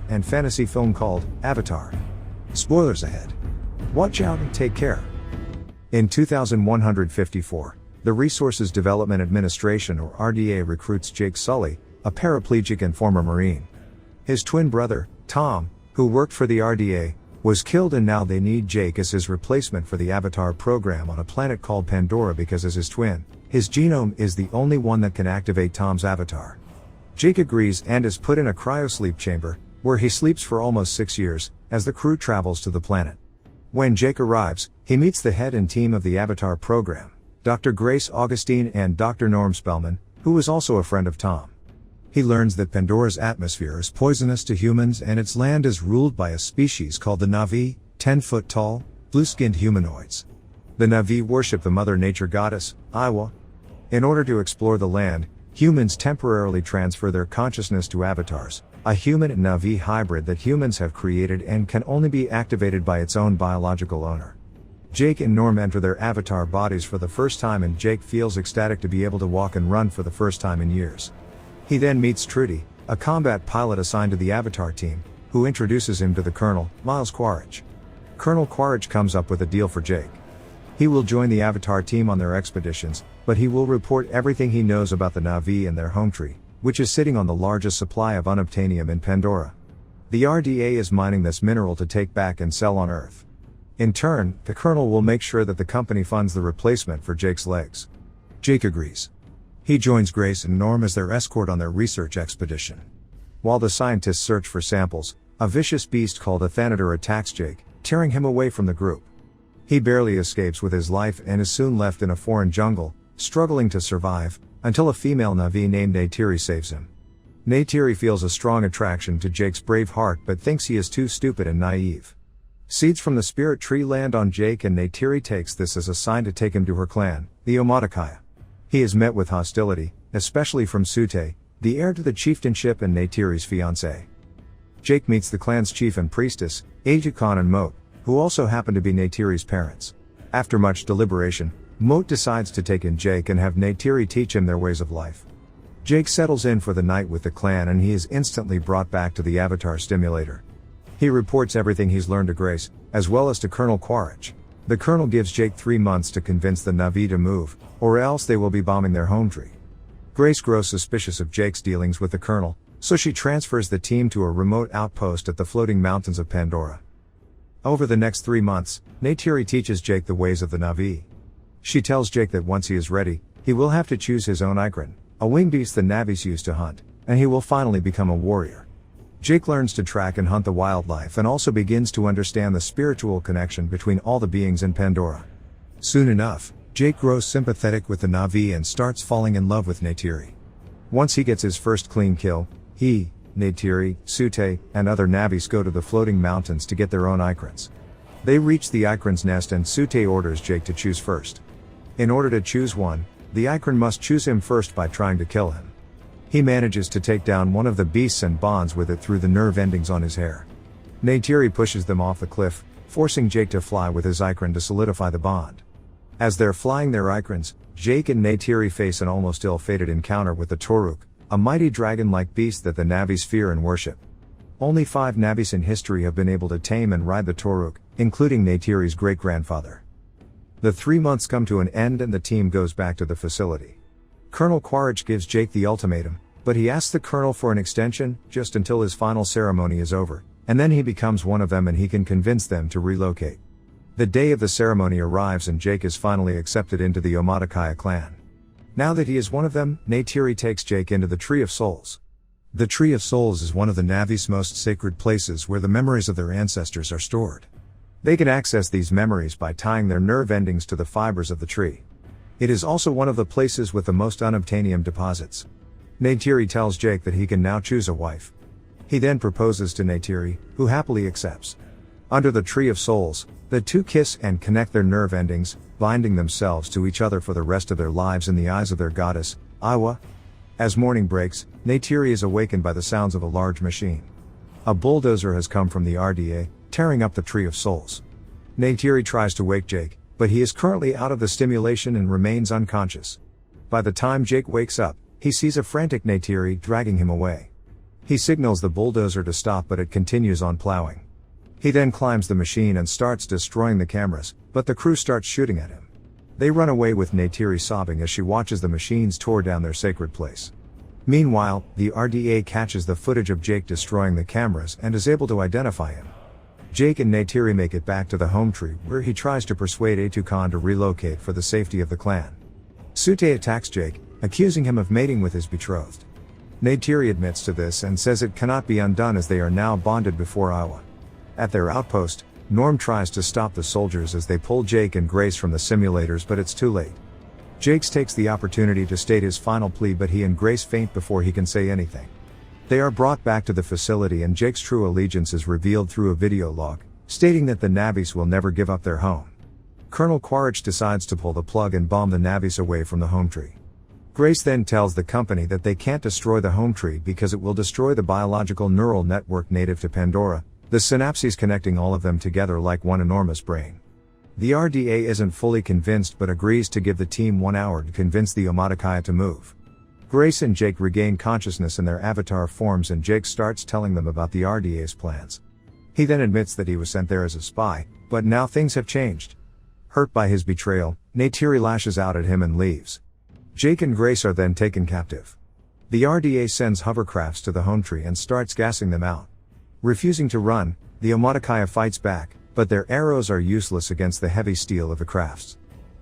and fantasy film called Avatar. Spoilers ahead. Watch out and take care. In 2154, the Resources Development Administration or RDA recruits Jake Sully, a paraplegic and former Marine. His twin brother, Tom, who worked for the RDA, was killed, and now they need Jake as his replacement for the Avatar program on a planet called Pandora because as his twin, his genome is the only one that can activate Tom's avatar. Jake agrees and is put in a cryosleep chamber, where he sleeps for almost 6 years, as the crew travels to the planet. When Jake arrives, he meets the head and team of the Avatar program, Dr. Grace Augustine and Dr. Norm Spellman, who was also a friend of Tom. He learns that Pandora's atmosphere is poisonous to humans and its land is ruled by a species called the Na'vi, 10-foot tall, blue-skinned humanoids. The Na'vi worship the Mother Nature goddess, Iwa. In order to explore the land, humans temporarily transfer their consciousness to avatars, a human and Na'vi hybrid that humans have created and can only be activated by its own biological owner. Jake and Norm enter their avatar bodies for the first time, and Jake feels ecstatic to be able to walk and run for the first time in years. He then meets Trudy, a combat pilot assigned to the Avatar team, who introduces him to the Colonel, Miles Quaritch. Colonel Quaritch comes up with a deal for Jake. He will join the Avatar team on their expeditions, but he will report everything he knows about the Na'vi and their home tree, which is sitting on the largest supply of unobtainium in Pandora. The RDA is mining this mineral to take back and sell on Earth. In turn, the Colonel will make sure that the company funds the replacement for Jake's legs. Jake agrees. He joins Grace and Norm as their escort on their research expedition. While the scientists search for samples, a vicious beast called a Thanator attacks Jake, tearing him away from the group. He barely escapes with his life and is soon left in a foreign jungle, struggling to survive, until a female Na'vi named Neytiri saves him. Neytiri feels a strong attraction to Jake's brave heart but thinks he is too stupid and naive. Seeds from the spirit tree land on Jake, and Neytiri takes this as a sign to take him to her clan, the Omaticaya. He is met with hostility, especially from Sute, the heir to the chieftainship and Neytiri's fiancée. Jake meets the clan's chief and priestess, Ajukan and Moat, who also happen to be Neytiri's parents. After much deliberation, Moat decides to take in Jake and have Neytiri teach him their ways of life. Jake settles in for the night with the clan, and he is instantly brought back to the Avatar stimulator. He reports everything he's learned to Grace, as well as to Colonel Quaritch. The Colonel gives Jake 3 months to convince the Na'vi to move, or else they will be bombing their home tree. Grace grows suspicious of Jake's dealings with the Colonel, so she transfers the team to a remote outpost at the floating mountains of Pandora. Over the next 3 months, Neytiri teaches Jake the ways of the Na'vi. She tells Jake that once he is ready, he will have to choose his own Ikran, a winged beast the Na'vis use to hunt, and he will finally become a warrior. Jake learns to track and hunt the wildlife and also begins to understand the spiritual connection between all the beings in Pandora. Soon enough, Jake grows sympathetic with the Na'vi and starts falling in love with Neytiri. Once he gets his first clean kill, he, Neytiri, Sute, and other Na'vis go to the floating mountains to get their own Ikrans. They reach the Ikran's nest, and Sute orders Jake to choose first. In order to choose one, the Ikran must choose him first by trying to kill him. He manages to take down one of the beasts and bonds with it through the nerve endings on his hair. Neytiri pushes them off the cliff, forcing Jake to fly with his Ikran to solidify the bond. As they're flying their Ikrans, Jake and Neytiri face an almost ill-fated encounter with the Toruk, a mighty dragon-like beast that the Na'vis fear and worship. Only 5 Na'vis in history have been able to tame and ride the Toruk, including Neytiri's great-grandfather. The 3 months come to an end and the team goes back to the facility. Colonel Quaritch gives Jake the ultimatum, but he asks the Colonel for an extension, just until his final ceremony is over, and then he becomes one of them and he can convince them to relocate. The day of the ceremony arrives and Jake is finally accepted into the Omaticaya clan. Now that he is one of them, Neytiri takes Jake into the Tree of Souls. The Tree of Souls is one of the Na'vi's most sacred places where the memories of their ancestors are stored. They can access these memories by tying their nerve endings to the fibers of the tree. It is also one of the places with the most unobtainium deposits. Neytiri tells Jake that he can now choose a wife. He then proposes to Neytiri, who happily accepts. Under the Tree of Souls, the two kiss and connect their nerve endings, binding themselves to each other for the rest of their lives in the eyes of their goddess, Iwa. As morning breaks, Neytiri is awakened by the sounds of a large machine. A bulldozer has come from the RDA, tearing up the Tree of Souls. Neytiri tries to wake Jake, but he is currently out of the stimulation and remains unconscious. By the time Jake wakes up, he sees a frantic Neytiri dragging him away. He signals the bulldozer to stop, but it continues on plowing. He then climbs the machine and starts destroying the cameras, but the crew starts shooting at him. They run away with Neytiri sobbing as she watches the machines tore down their sacred place. Meanwhile, the RDA catches the footage of Jake destroying the cameras and is able to identify him. Jake and Neytiri make it back to the home tree, where he tries to persuade Atu Khan to relocate for the safety of the clan. Sute attacks Jake, accusing him of mating with his betrothed. Neytiri admits to this and says it cannot be undone as they are now bonded before Iowa. At their outpost, Norm tries to stop the soldiers as they pull Jake and Grace from the simulators, but it's too late. Jake takes the opportunity to state his final plea, but he and Grace faint before he can say anything. They are brought back to the facility and Jake's true allegiance is revealed through a video log, stating that the Navis will never give up their home. Colonel Quaritch decides to pull the plug and bomb the Navis away from the home tree. Grace then tells the company that they can't destroy the home tree because it will destroy the biological neural network native to Pandora, the synapses connecting all of them together like one enormous brain. The RDA isn't fully convinced but agrees to give the team 1 hour to convince the Omaticaya to move. Grace and Jake regain consciousness in their avatar forms and Jake starts telling them about the RDA's plans. He then admits that he was sent there as a spy, but now things have changed. Hurt by his betrayal, Neytiri lashes out at him and leaves. Jake and Grace are then taken captive. The RDA sends hovercrafts to the home tree and starts gassing them out. Refusing to run, the Omaticaya fights back, but their arrows are useless against the heavy steel of the crafts.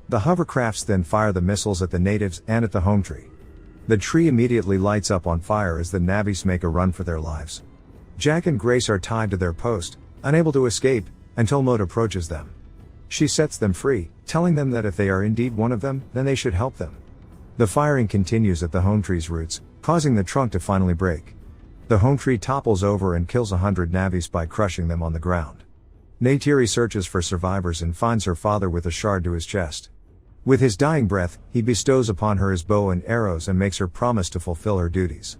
The hovercrafts then fire the missiles at the natives and at the home tree. The tree immediately lights up on fire as the Navis make a run for their lives. Jack and Grace are tied to their post, unable to escape, until Maud approaches them. She sets them free, telling them that if they are indeed one of them, then they should help them. The firing continues at the home tree's roots, causing the trunk to finally break. The home tree topples over and kills 100 Navis by crushing them on the ground. Neytiri searches for survivors and finds her father with a shard to his chest. With his dying breath, he bestows upon her his bow and arrows and makes her promise to fulfill her duties.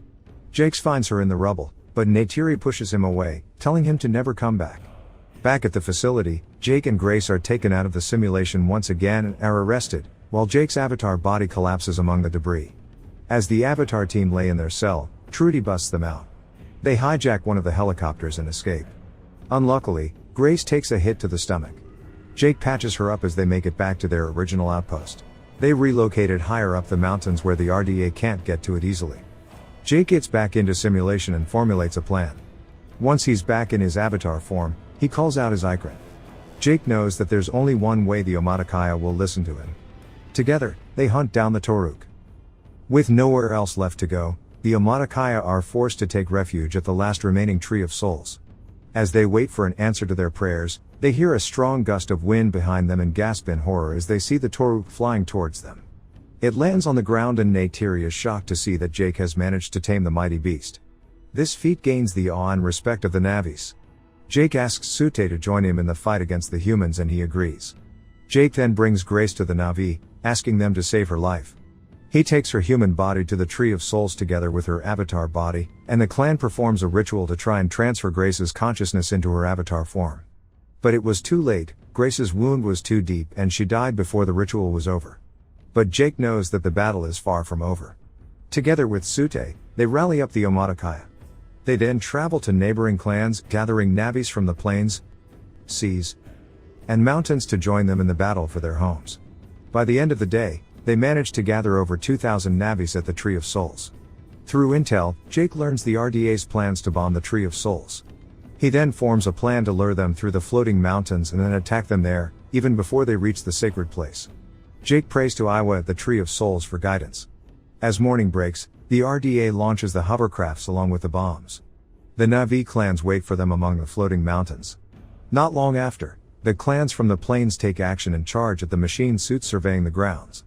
Jake finds her in the rubble, but Neytiri pushes him away, telling him to never come back. Back at the facility, Jake and Grace are taken out of the simulation once again and are arrested, while Jake's avatar body collapses among the debris. As the avatar team lay in their cell, Trudy busts them out. They hijack one of the helicopters and escape. Unluckily, Grace takes a hit to the stomach. Jake patches her up as they make it back to their original outpost. They relocated higher up the mountains where the RDA can't get to it easily. Jake gets back into simulation and formulates a plan. Once he's back in his avatar form, he calls out his Ikran. Jake knows that there's only one way the Omaticaya will listen to him. Together, they hunt down the Toruk. With nowhere else left to go, the Omaticaya are forced to take refuge at the last remaining Tree of Souls. As they wait for an answer to their prayers, they hear a strong gust of wind behind them and gasp in horror as they see the Toruk flying towards them. It lands on the ground and Neytiri is shocked to see that Jake has managed to tame the mighty beast. This feat gains the awe and respect of the Navis. Jake asks Sute to join him in the fight against the humans and he agrees. Jake then brings Grace to the Navi, asking them to save her life. He takes her human body to the Tree of Souls together with her avatar body, and the clan performs a ritual to try and transfer Grace's consciousness into her avatar form. But it was too late, Grace's wound was too deep and she died before the ritual was over. But Jake knows that the battle is far from over. Together with Sute, they rally up the Omaticaya. They then travel to neighboring clans, gathering Navis from the plains, seas, and mountains to join them in the battle for their homes. By the end of the day, they manage to gather over 2,000 Navis at the Tree of Souls. Through intel, Jake learns the RDA's plans to bomb the Tree of Souls. He then forms a plan to lure them through the floating mountains and then attack them there, even before they reach the sacred place. Jake prays to Iowa at the Tree of Souls for guidance. As morning breaks, the RDA launches the hovercrafts along with the bombs. The Navi clans wait for them among the floating mountains. Not long after, the clans from the plains take action and charge at the machine suits surveying the grounds.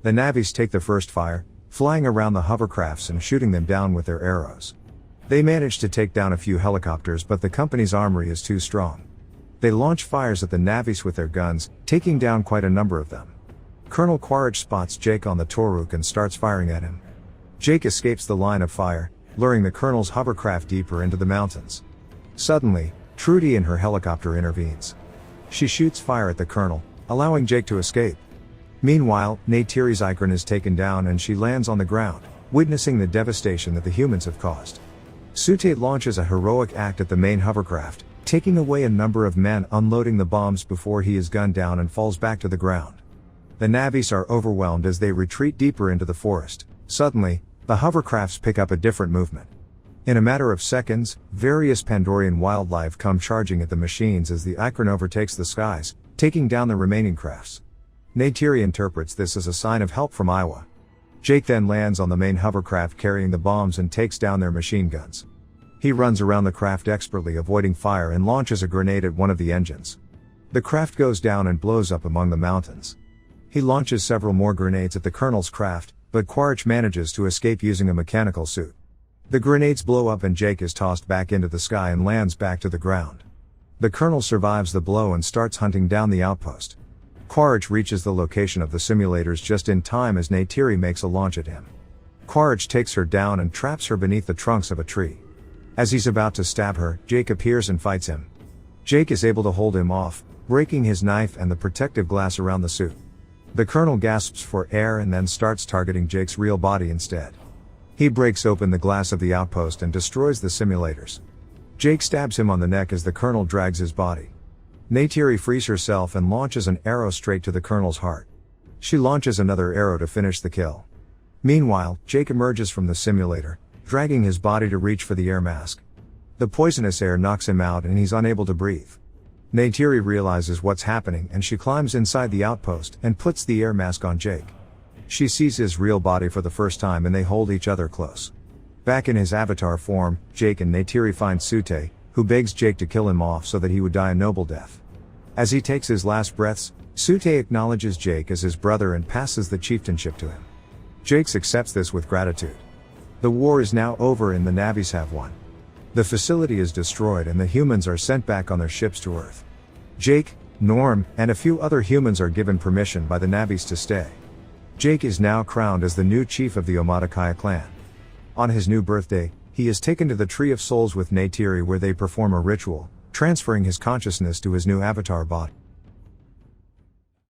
The Navis take the first fire, flying around the hovercrafts and shooting them down with their arrows. They manage to take down a few helicopters, but the company's armory is too strong. They launch fires at the Navis with their guns, taking down quite a number of them. Colonel Quaritch spots Jake on the Toruk and starts firing at him. Jake escapes the line of fire, luring the Colonel's hovercraft deeper into the mountains. Suddenly, Trudy in her helicopter intervenes. She shoots fire at the Colonel, allowing Jake to escape. Meanwhile, Neytiri's Ikran is taken down and she lands on the ground, witnessing the devastation that the humans have caused. Sute launches a heroic act at the main hovercraft, taking away a number of men, unloading the bombs before he is gunned down and falls back to the ground. The Navis are overwhelmed as they retreat deeper into the forest. Suddenly, the hovercrafts pick up a different movement. In a matter of seconds, various Pandorian wildlife come charging at the machines as the Ikron overtakes the skies, taking down the remaining crafts. Neytiri interprets this as a sign of help from Iowa. Jake then lands on the main hovercraft carrying the bombs and takes down their machine guns. He runs around the craft expertly, avoiding fire, and launches a grenade at one of the engines. The craft goes down and blows up among the mountains. He launches several more grenades at the colonel's craft, but Quaritch manages to escape using a mechanical suit. The grenades blow up and Jake is tossed back into the sky and lands back to the ground. The colonel survives the blow and starts hunting down the outpost. Quaritch reaches the location of the simulators just in time as Neytiri makes a launch at him. Quaritch takes her down and traps her beneath the trunks of a tree. As he's about to stab her, Jake appears and fights him. Jake is able to hold him off, breaking his knife and the protective glass around the suit. The colonel gasps for air and then starts targeting Jake's real body instead. He breaks open the glass of the outpost and destroys the simulators. Jake stabs him on the neck as the colonel drags his body. Neytiri frees herself and launches an arrow straight to the colonel's heart. She launches another arrow to finish the kill. Meanwhile, Jake emerges from the simulator, dragging his body to reach for the air mask. The poisonous air knocks him out and he's unable to breathe. Neytiri realizes what's happening and she climbs inside the outpost and puts the air mask on Jake. She sees his real body for the first time and they hold each other close. Back in his avatar form, Jake and Neytiri find Sute, who begs Jake to kill him off so that he would die a noble death. As he takes his last breaths, Sute acknowledges Jake as his brother and passes the chieftainship to him. Jake accepts this with gratitude. The war is now over and the Navis have won. The facility is destroyed and the humans are sent back on their ships to Earth. Jake, Norm, and a few other humans are given permission by the Navis to stay. Jake is now crowned as the new chief of the Omaticaya clan. On his new birthday, he is taken to the Tree of Souls with Neytiri where they perform a ritual, transferring his consciousness to his new avatar body.